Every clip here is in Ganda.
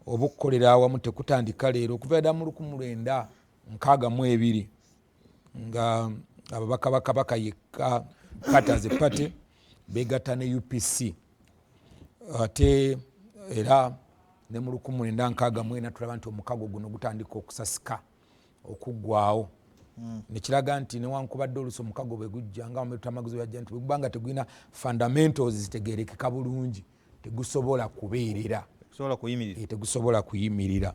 obukolera awamu tekutandika leero okuva dda mu 1962 nga ababaka bakabaka yekka pati as a party begatta ne UPC ate era ne mu 1964 tulaba nti omukago guno gutandika okusasika okuggwaawo nekiraga nti newankubadde oluusi omukago bwe gujja nga amaguzi yajja nti bwegubanga tegulina fundamentals zitegerekeka bulungi tegusobola kubeerera tegusobola kuyimirira.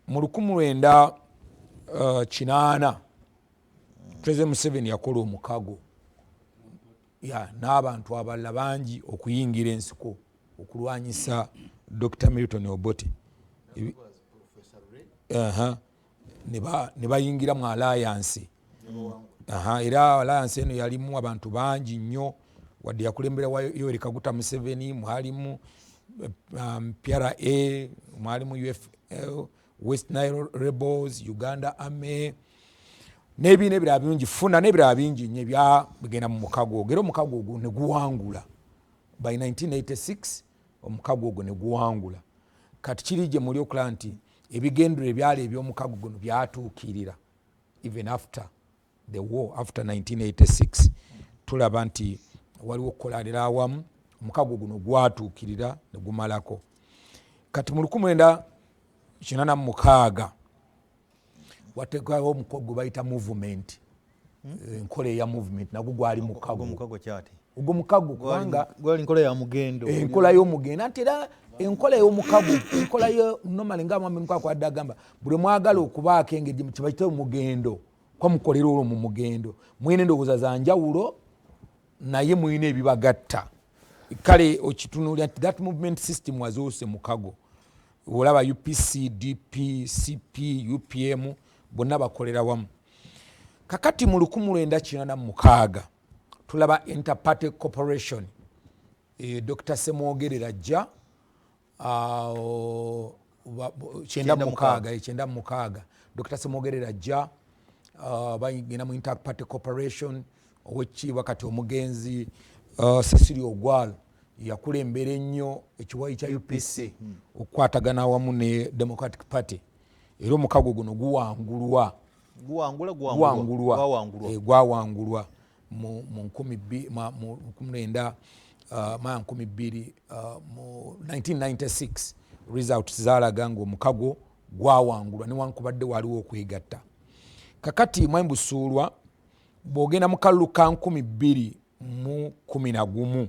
Mu 1980 President Museveni yakola omukago n'abantu abalala bangi okuyingira ensiko okulwanyisa Dr. Milton Obote ne bayingira mu alliance era alliance eno yalimu abantu bangi nnyo wadde yakulembera Yoweri Kaguta Museveni, mwalimu PRA, mwalimu UFL, West Nile Rebels, Uganda Army n'ebiina ebirala bingi funa n'ebirala bingi nnyo byagenda mu mukago ogwo. Era omukago ogwo ne guwangula by 1986 omukago ogwo ne guwangula. Kati kiri gye muli okulaba nti ebigendero ebyali eby'omukago guno byatuukirira even after the war, after 1986 tulaba nti waliwo okukolalira awamu omukago guno gwatuukirira ne gumalako. Kati mu 1986 wateekawo omukago bayita movement, enkola eya movement nagwo gwali mukago ogwo mukago kubanga gwali enkola ya mugendo, enkola y'omugendo ate era enkola y'omukago enkola yo normally nga mwami nkakwadde agamba buli mwagala okubaako engeri kibayita omugendo kwa mukolera olwo mu mugendo mwine endowooza za njawulo naye mwine ebibagatta. Kale okitunuulira nti that movement system was also mukago. Olaba UPC, DP, CP, UPM bonna bakolera wamu. Kakati mu 1986 tulaba Interparty Corporation, Dr. Semwogerera ajja kyenda mukaaga Dr. Semwogerera ajja bagenda mu Interparty Corporation ow'ekitiibwa kati omugenzi Cecilia Ogwal yakulembera ennyo ekiwayi kya UPC okukwatagana awamu ne Democratic Party. Era omukago guno gwawangulwa mu 1996 results zaalaga nga omukago gwawangulwa newankubadde waliwo okwegatta. Kakati mwembusuulwa bw'ogenda mu kalulu ka 2011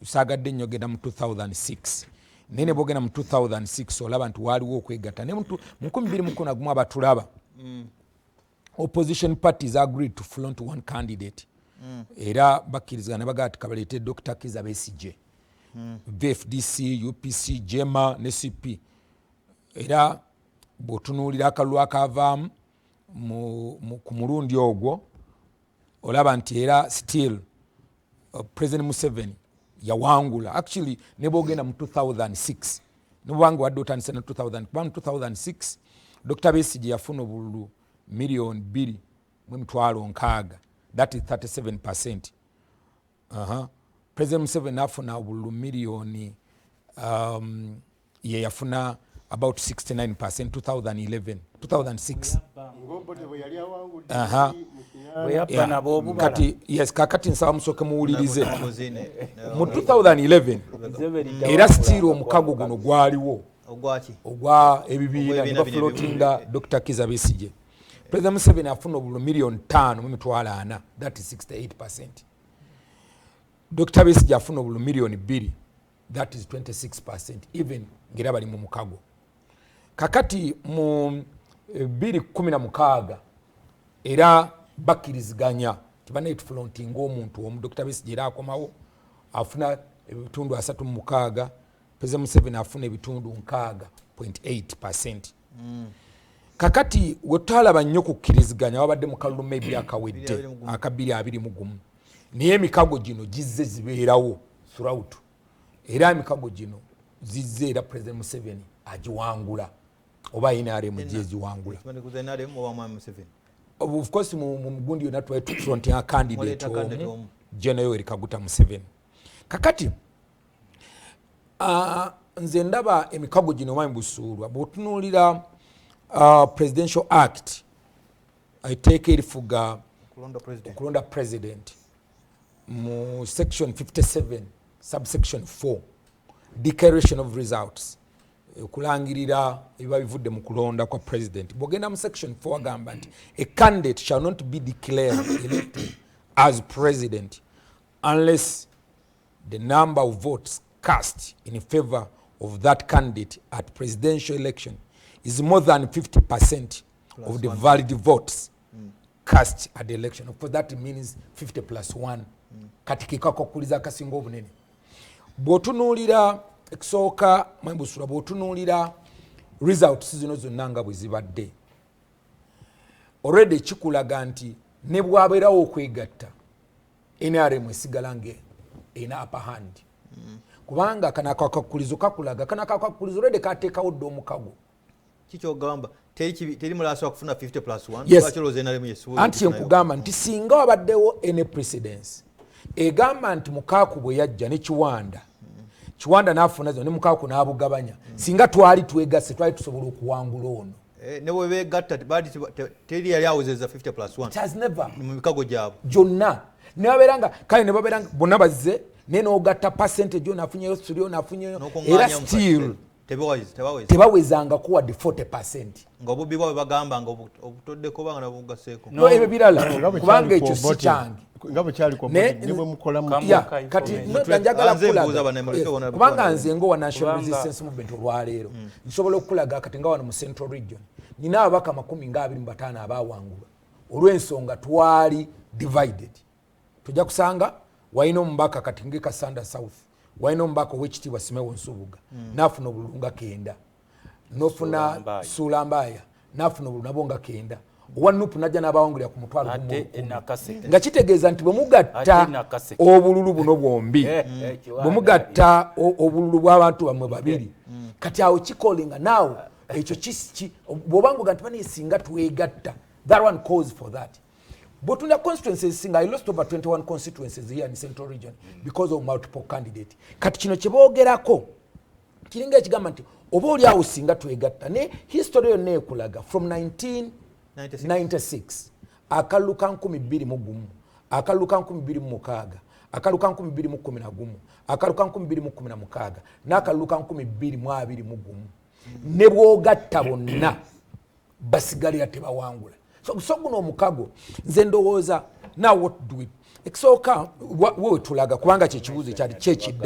saagadde nnyo genda mu 2006 naye ne bw'ogenda mu 2006 olaba nti waliwo okwegatta. Naye mu 2011 abatulaba opposition parties agreed to front one candidate era bakkirizigana ne bagamba kabaleete Dr. Kizza Besigye, VFDC, UPC, Jema ne CP. Era bw'otunuulira akalulu akavaamu ku mulundi ogwo olaba nti era still President Museveni yawangula. Actually ne bw'ogenda mu 2006 nebwanga wadde otandise ne 2006 Dr. Besigye yafuna obululu million 2.6, that is 37%. President Museveni afuna obululu million ye yafuna about 69% 2006. Kati yes, kakati nsaba musooke muwulirize mu 2011 era still omukago guno gwaliwo ogwa ebibiina ne bafloatinga Dr. Kizza Besigye. President Museveni afuna obululu million 5.4, that is 68%. Dr. Besigye afuna obululu million 2, that is 26%, even ngera bali mu mukago. Kakati mu 2016 era bakkiriziganya tibana etuflontinga omuntu omu Dr. Besigye era akomawo afuna ebitundu 3.6, President Museveni afuna ebitundu 6.8%. Kakati wetwalaba nnyo kukkiriziganya wabadde mu kalulu maybe akawedde aka 2021 naye emikago gino gizze zibeerawo throughout era emikago gino zizze era President Museveni agiwangula oba NRM eziwangula. Of course mu mugundi yonna twali front ya candidate General Yoweri Kaguta Museveni. Kakati nze ndaba emikago gino manyi busuulwa bw'otunuulira presidential act aiteeka erifuga okulonda president mu section 57 subsection 4 declaration of results okulangirira ebiba bivudde mu kulonda kwa president. Bw'ogenda mu section 4 agamba nti a candidate shall not be declared elected as president unless the number of votes cast in favor of that candidate at presidential election is more than 50% of the valid votes cast at the election. Of course, that means 50 plus 1. Katikika kokuliza kasinga obunene. Bw'otunuulira ekisooka mwembusula bw'otunuulira results zino zonna nga bwe zibadde. Already kikulaga nti ne bwabeerawo okwegatta NRM esigala ena upper hand. Kubanga kana akakulizo kakulaga kana akakulizo already kateekawo dda omukago. Kikyogamba teri mulaso kufuna 50 plus 1. Yes. Anti nkugamba nti singa wabaddewo ene precedence egamba nti Mukaaku bwe yajja ne Kiwanda Kiwanda n'afuna zo ne Mukaaku n'abugabanya singa twali twegasse twali tusobola okuwangula ono. Ne bwe begatta teri yali awezeza 50 plus 1. It has never. Mu mikago gyabo Jonna ne baberanga kale ne baberanga bonna bazze ne n'ogatta percentage onafunyeyo studio onafunyeyo era still tebawezanga kuwa 40%. Ng'obubbi bwabwe bagamba nga obutoddeko banga nabugaseeko. No ebyo birala kubanga ekyo si kyange. Ngabo kyali ko ne bwe mukola mu kati njagala kulaga kubanga nze ngo wa National Resistance Movement olwaleero nsobola okulaga kati nga wano mu Central Region nina abaka 25 abawangulwa olw'ensonga twali divided. Tujja kusanga waina omubaka kati ngeka Sanda South waina omubaka ow'ekitiibwa Simewo Nsubuga nafuna obulunga kenda nofuna Sulambaya nafuna obulunga bonga kenda owanupu najja n'abawangulira ku mutwalo nga kitegeeza nti bwe mugatta obululu buno bwombi bwe mugatta obululu bw'abantu bamwe babiri kati awo kikolinga naawe ekyo bw'obanguga nti bani singa twegatta that one calls for that. But in the constituencies singa I lost over 21 constituencies here in the Central Region because of multiple candidates. Kati kino kyeboogerako kiringa ekigamba nti oba oli awo singa twegatta ne history yonna ekulaga from 1996 akalulu ka 2001 akalulu ka 2006 akalulu ka 2011 akalulu ka 2016 n'akalulu ka 2021 ne bw'ogatta bonna basigalira tebawangula. So guno omukago nze ndowooza now what do it ekisooka we tulaga kubanga kye kibuuzo kyali kyekidda